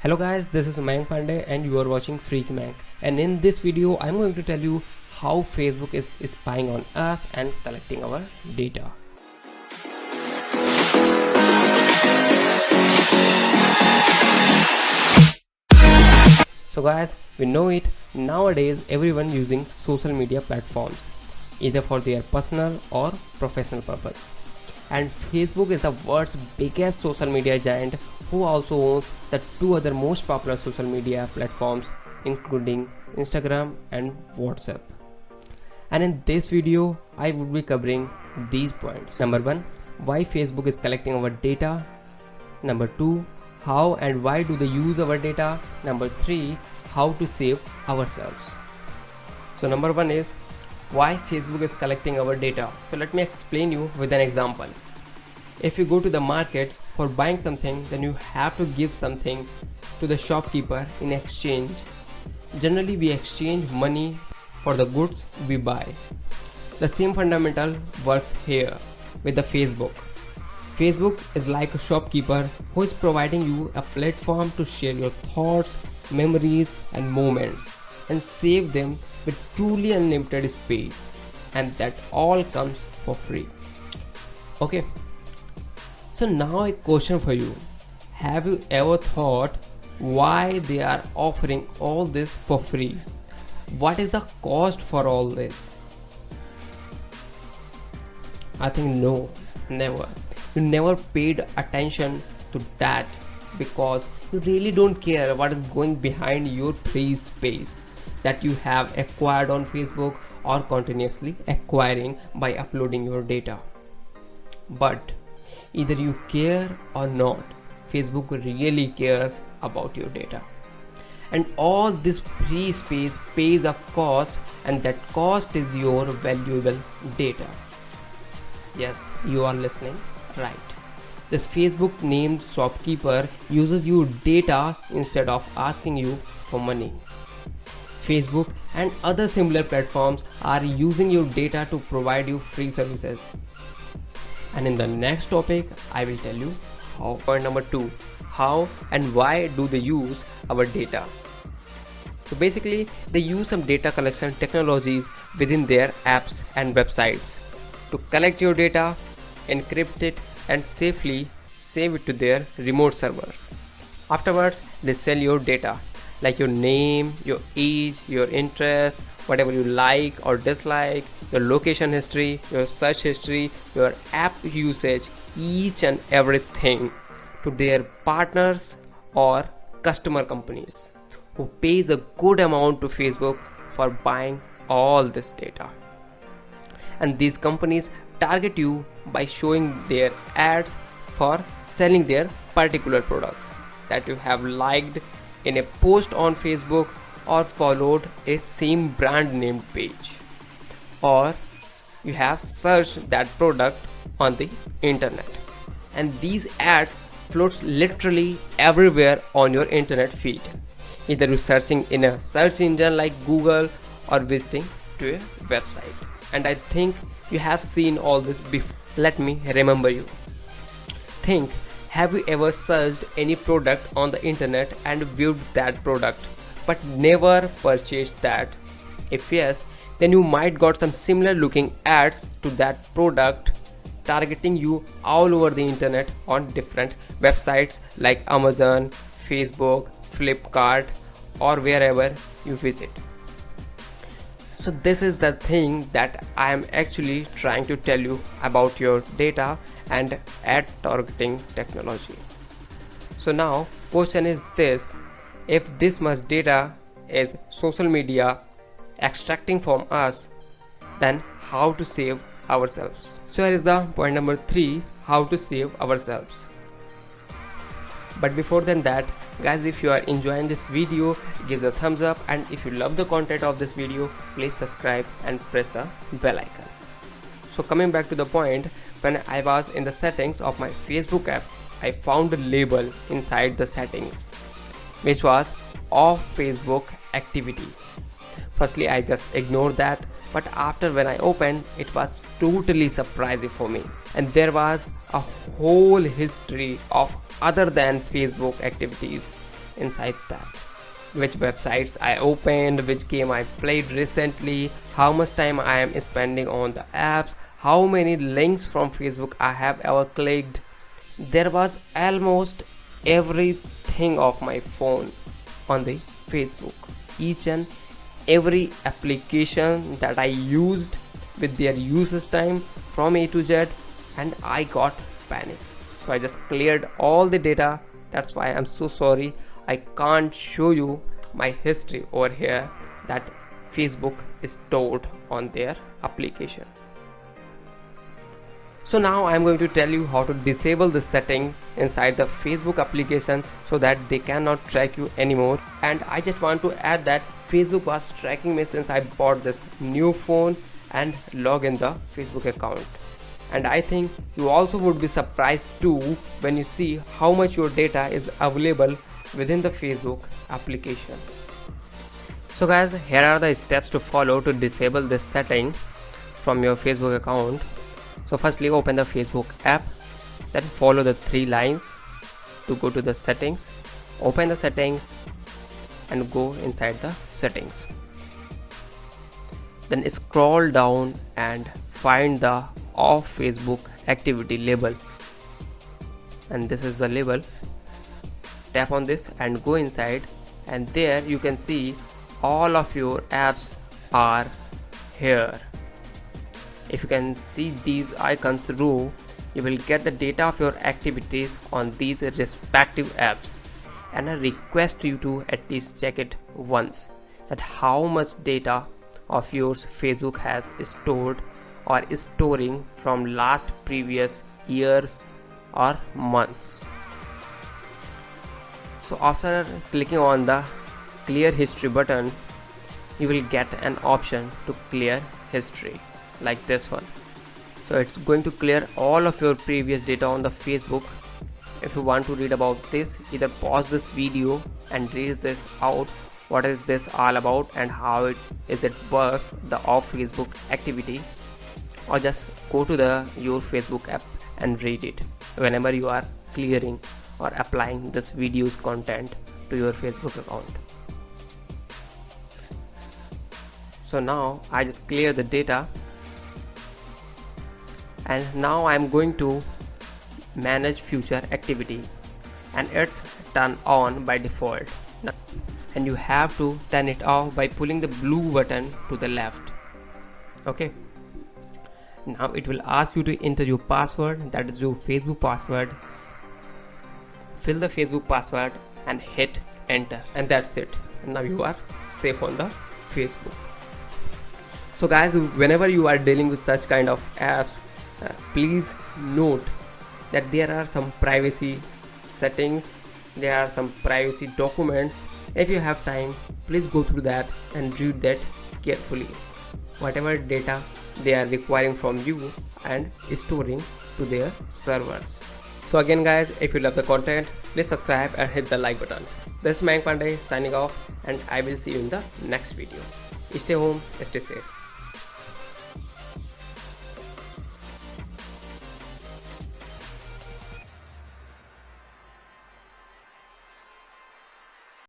Hello guys, this is Mayank Pandey and you are watching Freak Mac. And in this video, I'm going to tell you how Facebook is spying on us and collecting our data. So guys, we know it, nowadays everyone using social media platforms, either for their personal or professional purpose. And Facebook is the world's biggest social media giant who also owns the two other most popular social media platforms including Instagram and WhatsApp. And in this video, I will be covering these points. Number 1, why Facebook is collecting our data. Number 2, how and why do they use our data. Number 3, how to save ourselves. So number 1 is why Facebook is collecting our data. So let me explain you with an example. If you go to the market for buying something, then you have to give something to the shopkeeper in exchange. Generally, we exchange money for the goods we buy. The same fundamental works here with the Facebook. Facebook is like a shopkeeper who is providing you a platform to share your thoughts, memories and moments and save them with truly unlimited space, and that all comes for free. Okay, so now a question for you. Have you ever thought why they are offering all this for free? What is the cost for all this? I think no, never. You never paid attention to that because you really don't care what is going behind your free space that you have acquired on Facebook or continuously acquiring by uploading your data. But either you care or not, Facebook really cares about your data. And all this free space pays a cost, and that cost is your valuable data. Yes, you are listening right. This Facebook named shopkeeper uses your data instead of asking you for money. Facebook and other similar platforms are using your data to provide you free services. And in the next topic, I will tell you how. Point number 2, how and why do they use our data? So basically, they use some data collection technologies within their apps and websites to collect your data, encrypt it and safely save it to their remote servers. Afterwards, they sell your data like your name, your age, your interests, whatever you like or dislike, your location history, your search history, your app usage, each and everything to their partners or customer companies who pays a good amount to Facebook for buying all this data. And these companies target you by showing their ads for selling their particular products that you have liked in a post on Facebook or followed a same brand named page, or you have searched that product on the internet. And these ads floats literally everywhere on your internet feed, either you searching in a search engine like Google or visiting to a website. And I think you have seen all this before. Let me remember you. Think, have you ever searched any product on the internet and viewed that product but never purchased that? If yes, then you might got some similar looking ads to that product targeting you all over the internet on different websites like Amazon, Facebook, Flipkart or wherever you visit. So this is the thing that I am actually trying to tell you about your data and ad targeting technology. So now question is this: if this much data is social media extracting from us, then how to save ourselves? So here is the point number 3, how to save ourselves. But before than that, guys, if you are enjoying this video, give a thumbs up, and if you love the content of this video, please subscribe and press the bell icon. So coming back to the point, when I was in the settings of my Facebook app, I found a label inside the settings which was off Facebook activity. Firstly, I just ignored that, but after when I opened, it was totally surprising for me, and there was a whole history of other than Facebook activities inside that. Which websites I opened, which game I played recently, how much time I am spending on the apps, how many links from Facebook I have ever clicked. There was almost everything of my phone on the Facebook. Each and every application that I used with their usage time from A to Z, and I got panic. So I just cleared all the data. That's why I'm so sorry I can't show you my history over here that Facebook is stored on their application. So now I'm going to tell you how to disable the setting inside the Facebook application so that they cannot track you anymore. And I just want to add that Facebook was tracking me since I bought this new phone and log in the Facebook account. And I think you also would be surprised too when you see how much your data is available within the Facebook application. So guys, here are the steps to follow to disable this setting from your Facebook account. So firstly, open the Facebook app, then follow the 3 lines to go to the settings. Open the settings and go inside the settings. Then scroll down and find the off Facebook activity label, and this is the label. Tap on this and go inside, and there you can see all of your apps are here. If you can see these icons row, you will get the data of your activities on these respective apps, and I request you to at least check it once, that how much data of yours Facebook has stored or is storing from last previous years or months. So after clicking on the clear history button, you will get an option to clear history like this one. So it's going to clear all of your previous data on the Facebook. If you want to read about this, either pause this video and read this out, what is this all about and how it works, the off Facebook activity, or just go to your Facebook app and read it whenever you are clearing or applying this video's content to your Facebook account. So now I just clear the data, and now I'm going to manage future activity, and it's turned on by default, and you have to turn it off by pulling the blue button to the left. Okay, now it will ask you to enter your password, that is your Facebook password. Fill the Facebook password and hit enter, and that's it. Now you are safe on the Facebook. So guys, whenever you are dealing with such kind of apps, please note that there are some privacy settings, there are some privacy documents. If you have time, please go through that and read that carefully, whatever data they are requiring from you and storing to their servers. So again guys, if you love the content, please subscribe and hit the like button. This is Mayank Pandey signing off, and I will see you in the next video. Stay home, stay safe.